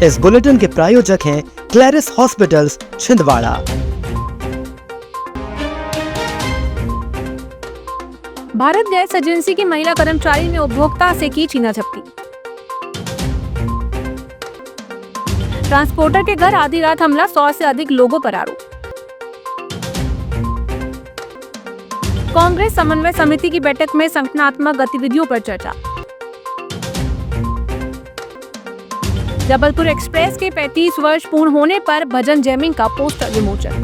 इस बुलेटिन के प्रायोजक हैं Clarice hospitals Chhindwara. Bharat gas agency की महिला कर्मचारी ने उपभोक्ता से की छीना झपटी। ट्रांसपोर्टर के घर आधी रात हमला, 100 से अधिक लोगों पर आरोप। कांग्रेस समन्वय समिति की बैठक में संगठनात्मक गतिविधियों पर चर्चा। जबलपुर एक्सप्रेस के 35 वर्ष पूर्ण होने पर भजन जैमिंग का पोस्टर विमोचन।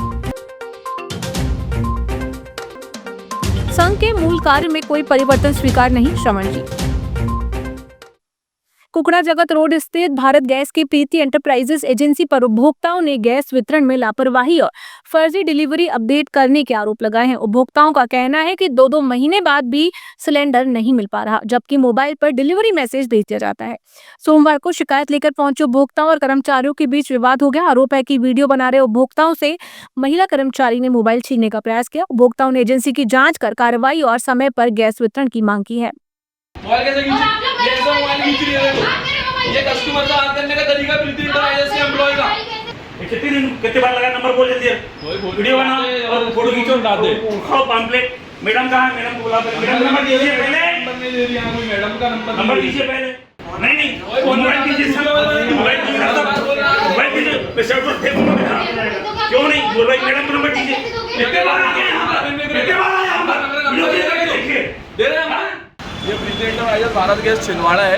संघ के मूल कार्य में कोई परिवर्तन स्वीकार नहीं, श्रवण जी। कुकड़ा जगत रोड स्थित भारत गैस की प्रीति एंटरप्राइजेस एजेंसी पर उपभोक्ताओं ने गैस वितरण में लापरवाही और फर्जी डिलीवरी अपडेट करने के आरोप लगाए हैं। उपभोक्ताओं का कहना है कि 2-2 महीने बाद भी सिलेंडर नहीं मिल पा रहा, जबकि मोबाइल पर डिलीवरी मैसेज भेज दिया जाता है। सोमवार को शिकायत लेकर पहुंचे उपभोक्ताओं और कर्मचारियों के बीच विवाद हो गया। आरोप है कि वीडियो बना रहे उपभोक्ताओं से महिला कर्मचारी ने मोबाइल छीनने का प्रयास किया। उपभोक्ताओं ने एजेंसी की जाँच कर कार्रवाई और समय पर गैस वितरण की मांग की है। ये कस्टमर का हाथ करने का तरीका प्रीति एंटरप्राइजेस के एम्प्लॉय का कितने बार लगा, नंबर बोल देती है, वीडियो बना और फोटो खींचो डाल दे। खाओ पैम्पलेट। मैडम कहाँ है? मैडम को बुला, मैडम नंबर दीजिए पहले। नंबर नहीं दे रही है कोई, मैडम का नंबर दीजिए पहले। नहीं मोबाइल दीजिए, मोबाइल दीजिए, पैसे तो थे क्यों नहीं बोल रही? मैडम नंबर दीजिए। कितने बार आ गए यहाँ पर? कितने बार आए यहाँ पर? वीडियो देखिए, दे रहे हैं। ये प्रीति एंटरप्राइजेस भारत गैस छिंदवाड़ा है।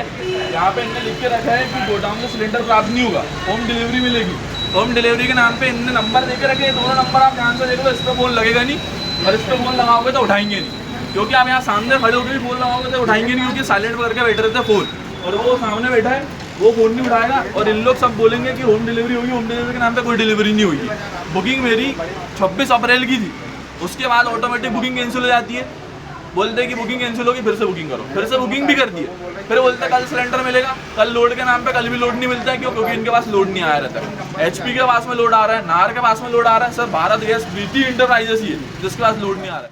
यहाँ पे इनने लिख के रखा है कि गोदाम में सिलेंडर प्राप्त नहीं होगा, होम डिलीवरी मिलेगी। होम डिलीवरी के नाम पे इनने नंबर दे के रखे हैं। दोनों नंबर आप ध्यान से देख लो, इस पर फोन लगेगा नहीं और इस पर फोन लगाओगे तो उठाएंगे नहीं, क्योंकि आप यहाँ सामने खड़े होकर भी फोन लगाओगे तो उठाएंगे नहीं, क्योंकि साइलेंट करके बैठे रहते फोन, और वो सामने बैठा है वो फोन नहीं उठाएगा। और इन लोग सब बोलेंगे कि होम डिलीवरी होगी, होम डिलीवरी के नाम पे कोई डिलीवरी नहीं होगी। बुकिंग मेरी 26 अप्रैल की थी, उसके बाद ऑटोमेटिक बुकिंग कैंसिल हो जाती है। बोलते हैं कि बुकिंग कैंसिल होगी, फिर से बुकिंग करो, फिर से बुकिंग भी कर दी है। फिर बोलते हैं कल सिलेंडर मिलेगा, कल लोड के नाम पे कल भी लोड नहीं मिलता है। क्यों? क्योंकि इनके पास लोड नहीं आया रहता है। एचपी के पास में लोड आ रहा है, नार के पास में लोड आ रहा है, सर भारत गैस प्रीति एंटरप्राइजेस ही है जिसके पास लोड नहीं आ रहा है।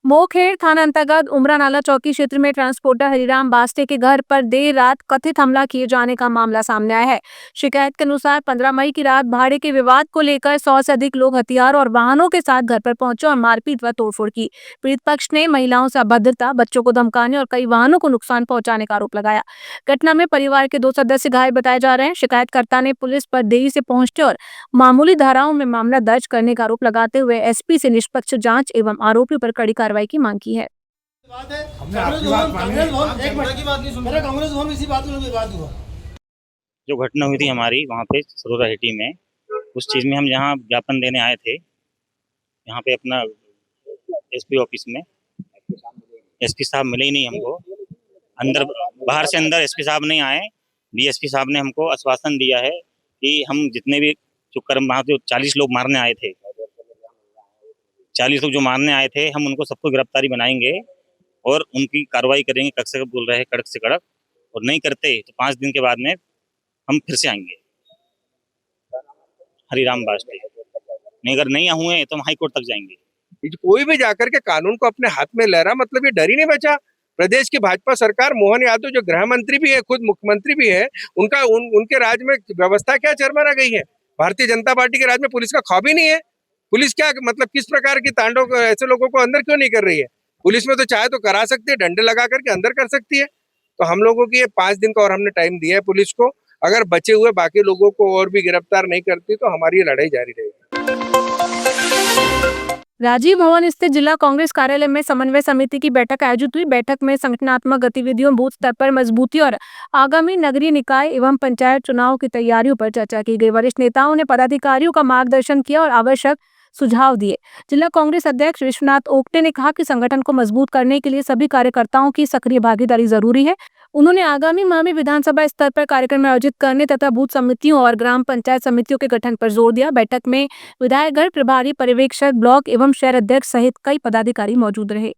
मोखेड़ थाना अंतर्गत उमरा नाला चौकी क्षेत्र में ट्रांसपोर्टर हरिराम बास्ते के घर पर देर रात कथित हमला किए जाने का मामला सामने आया है। शिकायत के अनुसार 15 मई की रात भाड़े के विवाद को लेकर 100 से अधिक लोग हथियार और वाहनों के साथ घर पर पहुंचे और मारपीट व तोड़फोड़ की। पीड़ित पक्ष ने महिलाओं से अभद्रता, बच्चों को धमकाने और कई वाहनों को नुकसान पहुंचाने का आरोप लगाया। घटना में परिवार के 2 सदस्य घायल बताए जा रहे हैं। शिकायतकर्ता ने पुलिस पर देरी से पहुंचने और मामूली धाराओं में मामला दर्ज करने का आरोप लगाते हुए एसपी से निष्पक्ष जांच एवं आरोपी पर कड़ी कार्रवाई की मांग की है। जो घटना हुई थी हमारी वहाँ पे सरोरा सिटी में, उस चीज़ में हम यहाँ ज्ञापन देने आए थे। यहाँ पे अपना एसपी ऑफिस में एसपी साहब मिले ही नहीं हमको। अंदर बाहर से अंदर एसपी साहब नहीं आए। डीएसपी साहब ने हमको आश्वासन दिया है कि हम जितने भी जो कर्म वहाँ पे 40 लोग मारने आए थे, 40 लोग जो मारने आए थे, हम उनको सबको गिरफ्तारी बनाएंगे और उनकी कार्रवाई करेंगे। कड़क से बोल रहे हैं, कड़क से कड़क, और नहीं करते तो 5 दिन के बाद में हम फिर से आएंगे। हरिराम बास्ते नहीं, अगर नहीं हुए तो हम हाई कोर्ट तक जाएंगे। कोई भी जाकर के कानून को अपने हाथ में ले रहा, मतलब ये डर ही नहीं बचा। प्रदेश की भाजपा सरकार, मोहन यादव जो गृह मंत्री भी है, खुद मुख्यमंत्री भी है, उनके राज में व्यवस्था क्या चरमरा गई है। भारतीय जनता पार्टी के राज में पुलिस का खौफ ही नहीं है। पुलिस क्या मतलब किस प्रकार की तांडव ऐसे लोगों को अंदर क्यों नहीं कर रही है? पुलिस में तो चाहे तो करा सकती है, डंडे लगा करके अंदर कर सकती है। तो हम लोगों की ये 5 दिन का और हमने टाइम दिया है पुलिस को। अगर बचे हुए बाकी लोगों को और भी गिरफ्तार नहीं करती तो हमारी ये लड़ाई जारी रहेगी। राजीव भवन स्थित जिला कांग्रेस कार्यालय में समन्वय समिति की बैठक आयोजित हुई। बैठक में संगठनात्मक गतिविधियों, बूथ स्तर पर मजबूती और आगामी नगरीय निकाय एवं पंचायत चुनाव की तैयारियों पर चर्चा की गई। वरिष्ठ नेताओं ने पदाधिकारियों का मार्गदर्शन किया और आवश्यक सुझाव दिए। जिला कांग्रेस अध्यक्ष विश्वनाथ ओक्टे ने कहा कि संगठन को मजबूत करने के लिए सभी कार्यकर्ताओं की सक्रिय भागीदारी जरूरी है। उन्होंने आगामी माह में विधानसभा स्तर पर कार्यक्रम आयोजित करने तथा बूथ समितियों और ग्राम पंचायत समितियों के गठन पर जोर दिया। बैठक में विधायकगढ़ प्रभारी पर्यवेक्षक, ब्लॉक एवं शहर अध्यक्ष सहित कई पदाधिकारी मौजूद रहे।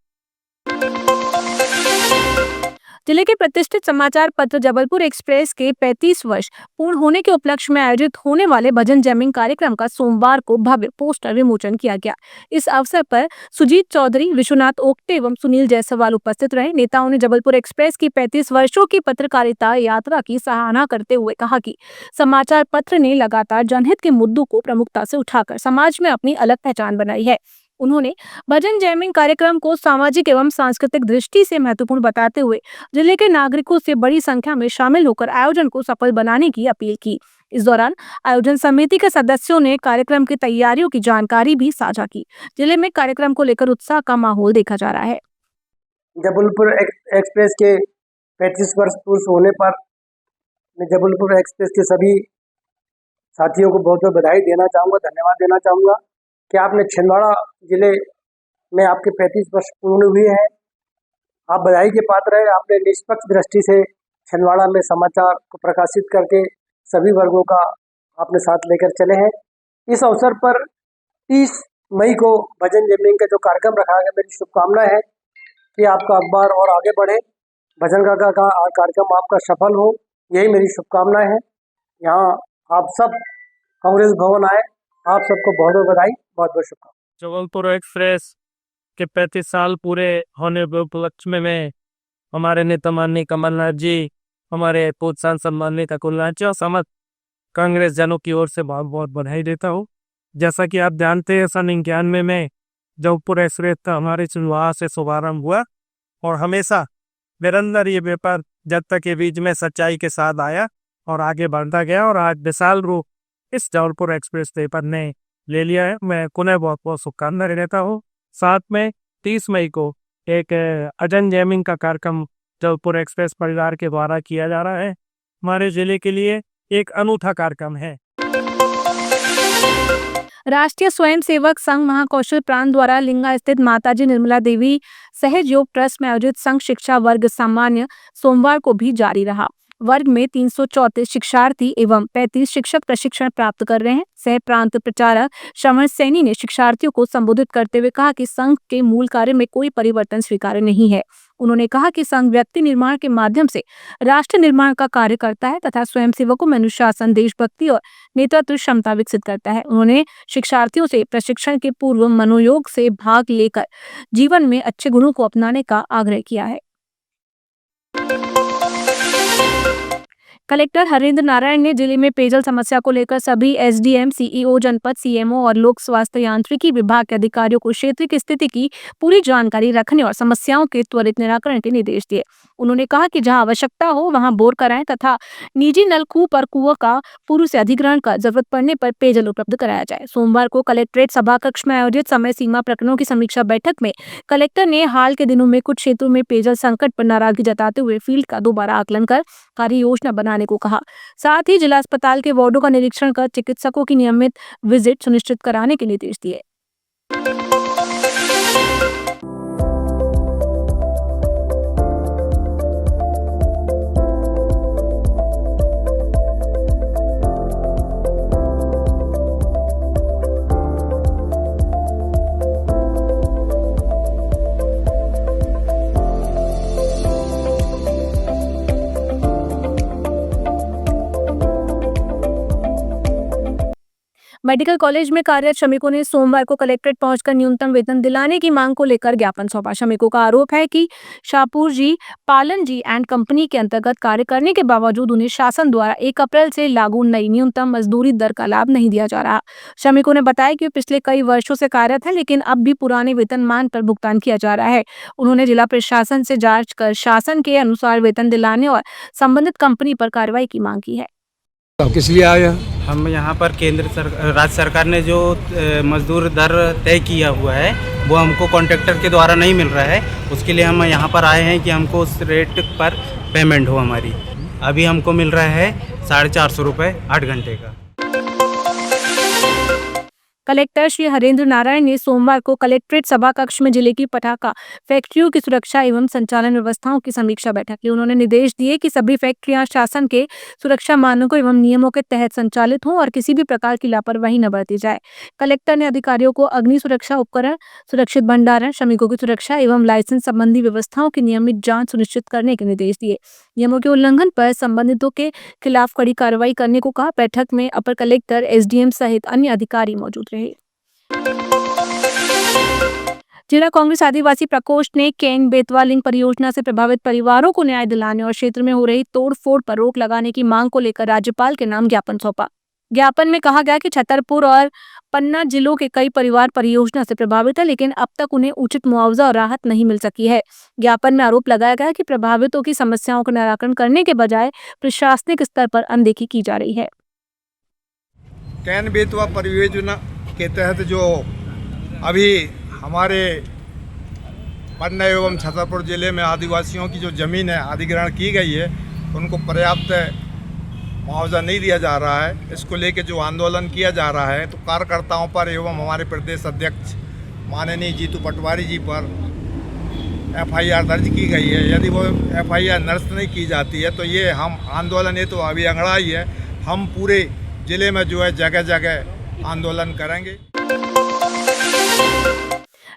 जिले के प्रतिष्ठित समाचार पत्र जबलपुर एक्सप्रेस के 35 वर्ष पूर्ण होने के उपलक्ष्य में आयोजित होने वाले भजन जैमिंग कार्यक्रम का सोमवार को भव्य पोस्टर विमोचन किया गया। इस अवसर पर सुजीत चौधरी, विश्वनाथ ओक्टे एवं सुनील जायसवाल उपस्थित रहे। नेताओं ने जबलपुर एक्सप्रेस की 35 वर्षों की पत्रकारिता यात्रा की सराहना करते हुए कहा कि समाचार पत्र ने लगातार जनहित के मुद्दों को प्रमुखता से उठाकर समाज में अपनी अलग पहचान बनाई है। उन्होंने भजन जैमिंग कार्यक्रम को सामाजिक एवं सांस्कृतिक दृष्टि से महत्वपूर्ण बताते हुए जिले के नागरिकों से बड़ी संख्या में शामिल होकर आयोजन को सफल बनाने की अपील की। इस दौरान आयोजन समिति के सदस्यों ने कार्यक्रम की तैयारियों की जानकारी भी साझा की। जिले में कार्यक्रम को लेकर उत्साह का माहौल देखा जा रहा है। जबलपुर एक्सप्रेस के 35 वर्ष पूर्ण होने पर मैं जबलपुर एक्सप्रेस के सभी साथियों को बहुत बहुत बधाई देना चाहूँगा, धन्यवाद देना चाहूँगा कि आपने छिंदवाड़ा जिले में आपके 35 वर्ष पूर्ण हुए हैं। आप बधाई के पात्र हैं। आपने निष्पक्ष दृष्टि से छिंदवाड़ा में समाचार को प्रकाशित करके सभी वर्गों का आपने साथ लेकर चले हैं। इस अवसर पर 30 मई को भजन जैमिंग का जो कार्यक्रम रखा गया, मेरी शुभकामना है कि आपका अखबार और आगे बढ़े, भजन का कार्यक्रम आपका सफल हो, यही मेरी शुभकामना है। यहाँ आप सब कांग्रेस भवन आए, आप सबको बहुत बहुत बधाई, बहुत बहुत शुभकामनाएं। जबलपुर एक्सप्रेस के 35 साल पूरे होने के उपलक्ष्य में हमारे नेता माननीय कमलनाथ जी, हमारे पूर्व सांसद माननीय कुलनाथ जी और समस्त कांग्रेस जनों की ओर से बहुत बहुत बधाई देता हूँ। जैसा कि आप जानते हैं, सन 91 में जबलपुर एक्सप्रेस का हमारे छिंदवाड़ा से शुभारंभ हुआ और हमेशा निरंतर ये पेपर जब तक के बीच में सच्चाई के साथ आया और आगे बढ़ता गया और आज विशाल रूप इस जबलपुर एक्सप्रेस पेपर ने ले लिया है। मैं पुनः बहुत बहुत शुभकामनाएं देता हूँ। साथ में 30 मई को एक भजन जैमिंग का कार्यक्रम जबलपुर एक्सप्रेस परिवार के द्वारा किया जा रहा है। हमारे जिले के लिए एक अनूठा कार्यक्रम है। राष्ट्रीय स्वयंसेवक संघ महाकौशल प्रांत द्वारा लिंगा स्थित माताजी निर्मला देवी सहज योग ट्रस्ट में आयोजित संघ शिक्षा वर्ग सामान्य सोमवार को भी जारी रहा। वर्ग में 334 शिक्षार्थी एवं 35 शिक्षक प्रशिक्षण प्राप्त कर रहे हैं। सह प्रांत प्रचारक श्रवण सैनी ने शिक्षार्थियों को संबोधित करते हुए कहा कि संघ के मूल कार्य में कोई परिवर्तन स्वीकार्य नहीं है। उन्होंने कहा कि संघ व्यक्ति निर्माण के माध्यम से राष्ट्र निर्माण का कार्य करता है तथा स्वयंसेवकों में अनुशासन, देशभक्ति और नेतृत्व क्षमता विकसित करता है। उन्होंने शिक्षार्थियों से प्रशिक्षण के पूर्व मनोयोग से भाग लेकर जीवन में अच्छे गुणों को अपनाने का आग्रह किया है। कलेक्टर हरेंद्र नारायण ने जिले में पेयजल समस्या को लेकर सभी एसडीएम, सीईओ, जनपद सीएमओ और लोक स्वास्थ्य यांत्रिकी विभाग के अधिकारियों को क्षेत्र की स्थिति की पूरी जानकारी रखने और समस्याओं के त्वरित निराकरण के निर्देश दिए। उन्होंने कहा कि जहां आवश्यकता हो वहां बोर कराएं तथा निजी नलकूप और कुओं का पूर्व से अधिग्रहण कर जरूरत पड़ने पर पेयजल उपलब्ध कराया जाए। सोमवार को कलेक्ट्रेट सभा कक्ष में आयोजित समय सीमा प्रकरणों की समीक्षा बैठक में कलेक्टर ने हाल के दिनों में कुछ क्षेत्रों में पेयजल संकट पर नाराजगी जताते हुए फील्ड का दोबारा आकलन कर कार्य योजना बनाने को कहा। साथ ही जिला अस्पताल के वार्डों का निरीक्षण कर चिकित्सकों की नियमित विजिट सुनिश्चित कराने के निर्देश दिए। मेडिकल कॉलेज में कार्यरत श्रमिकों ने सोमवार को कलेक्ट्रेट पहुंचकर न्यूनतम वेतन दिलाने की मांग को लेकर ज्ञापन सौंपा। श्रमिकों का आरोप है कि शाहपुर जी, पालन जी एंड कंपनी के अंतर्गत कार्य करने के बावजूद उन्हें शासन द्वारा 1 अप्रैल से लागू नई न्यूनतम मजदूरी दर का लाभ नहीं दिया जा रहा। श्रमिकों ने बताया कि वे पिछले कई वर्षों से कार्यरत है, लेकिन अब भी पुराने वेतनमान पर भुगतान किया जा रहा है। उन्होंने जिला प्रशासन से जाँच कर शासन के अनुसार वेतन दिलाने और संबंधित कंपनी पर कार्रवाई की मांग की है। किस लिए आए हैं? हम यहाँ पर राज्य सरकार ने जो मजदूर दर तय किया हुआ है वो हमको कॉन्ट्रैक्टर के द्वारा नहीं मिल रहा है। उसके लिए हम यहाँ पर आए हैं कि हमको उस रेट पर पेमेंट हो हमारी। अभी हमको मिल रहा है 450 रुपये 8 घंटे का। कलेक्टर श्री हरेंद्र नारायण ने सोमवार को कलेक्ट्रेट सभा कक्ष में जिले की पटाखा फैक्ट्रियों की सुरक्षा एवं संचालन व्यवस्थाओं की समीक्षा बैठक की। उन्होंने निर्देश दिए कि सभी फैक्ट्रियां शासन के सुरक्षा मानकों एवं नियमों के तहत संचालित हों और किसी भी प्रकार की लापरवाही न बरती जाए। कलेक्टर ने अधिकारियों को अग्नि सुरक्षा उपकरण, सुरक्षित भंडारण, श्रमिकों की सुरक्षा एवं लाइसेंस संबंधी व्यवस्थाओं की नियमित जांच सुनिश्चित करने के निर्देश दिए। नियमों के उल्लंघन पर संबंधितों के खिलाफ कड़ी कार्रवाई करने को कहा। बैठक में अपर कलेक्टर, एसडीएम सहित अन्य अधिकारी मौजूद रहे। जिला कांग्रेस आदिवासी प्रकोष्ठ ने केंग बेतवा लिंक परियोजना से प्रभावित परिवारों को न्याय दिलाने और क्षेत्र में हो रही तोड़फोड़ पर रोक लगाने की मांग को लेकर राज्यपाल के नाम ज्ञापन सौंपा। ज्ञापन में कहा गया कि छतरपुर और पन्ना जिलों के कई परिवार परियोजना से प्रभावित है, लेकिन अब तक उन्हें उचित मुआवजा और राहत नहीं मिल सकी है। ज्ञापन में आरोप लगाया गया कि प्रभावितों की समस्याओं का निराकरण करने के बजाय प्रशासनिक स्तर पर अनदेखी की जा रही है। कैन बेतवा परियोजना के तहत जो अभी हमारे पन्ना एवं छतरपुर जिले में आदिवासियों की जो ज़मीन है अधिग्रहण की गई है, उनको पर्याप्त मुआवजा नहीं दिया जा रहा है। इसको लेकर जो आंदोलन किया जा रहा है, तो कार्यकर्ताओं पर एवं हमारे प्रदेश अध्यक्ष माननीय जीतू पटवारी जी पर एफआईआर दर्ज की गई है। यदि वो एफआईआर निरस्त नहीं की जाती है तो ये हम आंदोलन, ये तो अभी अंगड़ाई है, हम पूरे जिले में जो है जगह जगह आंदोलन करेंगे।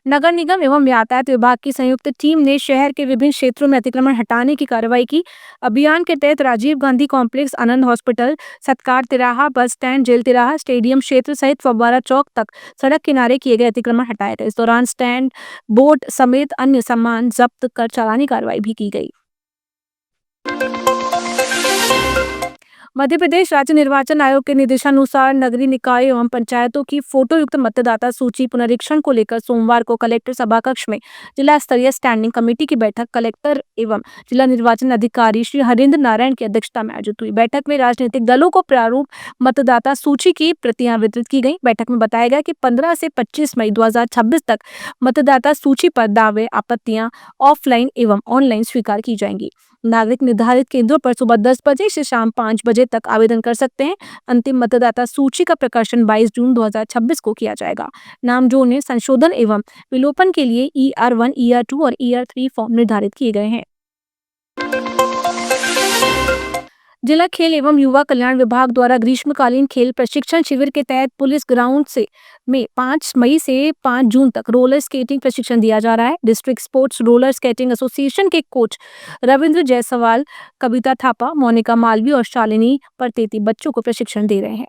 नगर निगम एवं यातायात विभाग की संयुक्त टीम ने शहर के विभिन्न क्षेत्रों में अतिक्रमण हटाने की कार्रवाई की। अभियान के तहत राजीव गांधी कॉम्प्लेक्स, आनंद हॉस्पिटल, सत्कार तिराहा, बस स्टैंड, जेल तिराहा, स्टेडियम क्षेत्र सहित फव्वारा चौक तक सड़क किनारे किए गए अतिक्रमण हटाए गए। इस दौरान स्टैंड, बोर्ड समेत अन्य सामान जब्त कर चालानी कार्रवाई भी की गई। मध्य प्रदेश राज्य निर्वाचन आयोग के निर्देशानुसार नगरीय निकाय एवं पंचायतों की फोटोयुक्त मतदाता सूची पुनरीक्षण को लेकर सोमवार को कलेक्टर सभा कक्ष में जिला स्तरीय स्टैंडिंग कमेटी की बैठक कलेक्टर एवं जिला निर्वाचन अधिकारी श्री हरेंद्र नारायण की अध्यक्षता में आयोजित हुई। बैठक में राजनीतिक दलों को प्रारूप मतदाता सूची की प्रतियां वितरित की गई। बैठक में बताया गया कि 15 से 25 मई 2026 तक मतदाता सूची पर दावे, आपत्तियां ऑफलाइन एवं ऑनलाइन स्वीकार की जाएंगी। नागरिक निर्धारित केंद्रों पर सुबह 10 बजे से शाम 5 बजे तक आवेदन कर सकते हैं। अंतिम मतदाता सूची का प्रकाशन 22 जून 2026 को किया जाएगा। नाम जोड़ने, संशोधन एवं विलोपन के लिए ER1, ER2 और ER3 फॉर्म निर्धारित किए गए हैं। जिला खेल एवं युवा कल्याण विभाग द्वारा ग्रीष्मकालीन खेल प्रशिक्षण शिविर के तहत पुलिस ग्राउंड में 5 मई से 5 जून तक रोलर स्केटिंग प्रशिक्षण दिया जा रहा है। District sports roller skating association के कोच रविंद्र जायसवाल, कविता थापा, मोनिका मालवी और शालिनी परतेती बच्चों को प्रशिक्षण दे रहे हैं।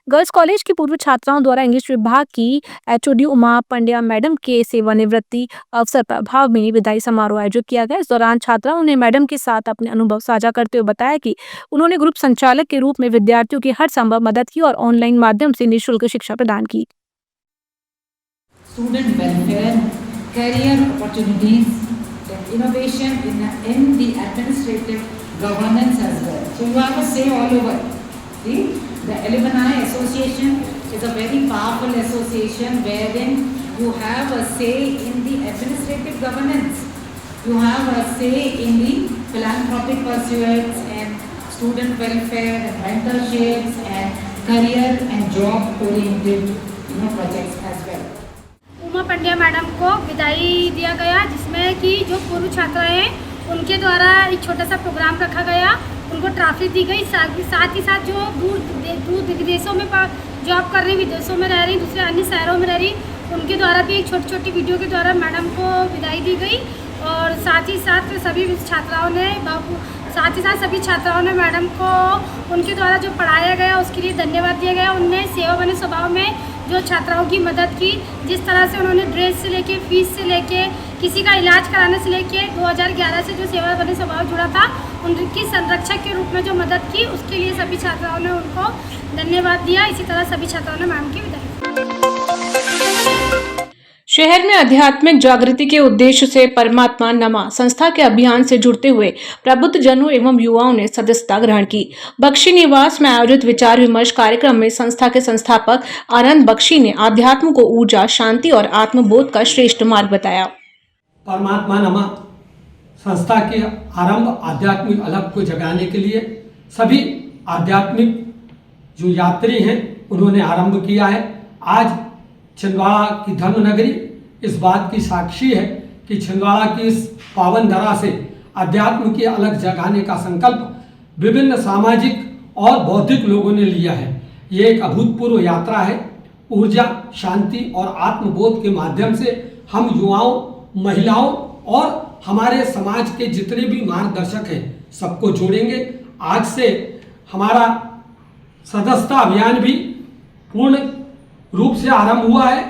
गर्ल्स कॉलेज की पूर्व छात्राओं द्वारा इंग्लिश विभाग की HOD उमा पंड्या मैडम के सेवानिवृत्ति अवसर पर भावभीनी विदाई समारोह आयोजित किया गया। इस दौरान छात्राओं ने मैडम के साथ अपने अनुभव साझा करते हुए बताया कि उन्होंने ग्रुप संचालक के रूप में विद्यार्थियों की हर संभव मदद की और ऑनलाइन माध्यम से निःशुल्क शिक्षा प्रदान की। Student welfare, career opportunities, innovation in the administrative governance as well. So you have a say all over. See? The Alumni Association is a very powerful association wherein you have a say in the administrative governance. You have a say in the philanthropic pursuits and student welfare and mentorships and career and job oriented projects as well. Uma Pandya madam को विदाई दिया गया, जिसमें कि जो पूर्व छात्रा हैं उनके द्वारा एक छोटा सा प्रोग्राम रखा गया, उनको ट्रॉफी दी गई। साथ ही साथ जो दूर विदेशों में जॉब कर रही, विदेशों में रह रही, दूसरे अन्य शहरों में रह रही, उनके द्वारा भी एक छोटी छोटी वीडियो के द्वारा मैडम को विदाई दी गई। और साथ ही साथ सभी छात्राओं ने मैडम को उनके द्वारा जो पढ़ाया गया उसके लिए धन्यवाद दिया गया। उनने सेवा बने स्वभाव में जो छात्राओं की मदद की, जिस तरह से उन्होंने ड्रेस से लेके, फीस से लेके, किसी का इलाज कराने से लेके 2011 से जो सेवा बने स्वभाव जुड़ा था, उनकी संरक्षक के रूप में जो मदद की, उसके लिए सभी छात्राओं ने उनको धन्यवाद दिया। इसी तरह सभी छात्राओं ने मैम की विदाई। शहर में आध्यात्मिक जागृति के उद्देश्य से परमात्मा नमा संस्था के अभियान से जुड़ते हुए प्रबुद्ध जनों एवं युवाओं ने सदस्यता ग्रहण की। बख्शी निवास में आयोजित विचार विमर्श कार्यक्रम में संस्था के संस्थापक आनंद बख्शी ने आध्यात्म को ऊर्जा, शांति और आत्मबोध का श्रेष्ठ मार्ग बताया। परमात्मा नमा संस्था के आरंभ आध्यात्मिक अलग को जगाने के लिए सभी आध्यात्मिक जो यात्री हैं उन्होंने आरंभ किया है। आज छिंदवाड़ा की धर्मनगरी इस बात की साक्षी है कि छिंदवाड़ा की इस पावन धरा से अध्यात्म की अलग जगाने का संकल्प विभिन्न सामाजिक और बौद्धिक लोगों ने लिया है। ये एक अभूतपूर्व यात्रा है। ऊर्जा, शांति और आत्मबोध के माध्यम से हम युवाओं, महिलाओं और हमारे समाज के जितने भी मार्गदर्शक हैं सबको जोड़ेंगे। आज से हमारा सदस्यता अभियान भी पूर्ण रूप से आरंभ हुआ है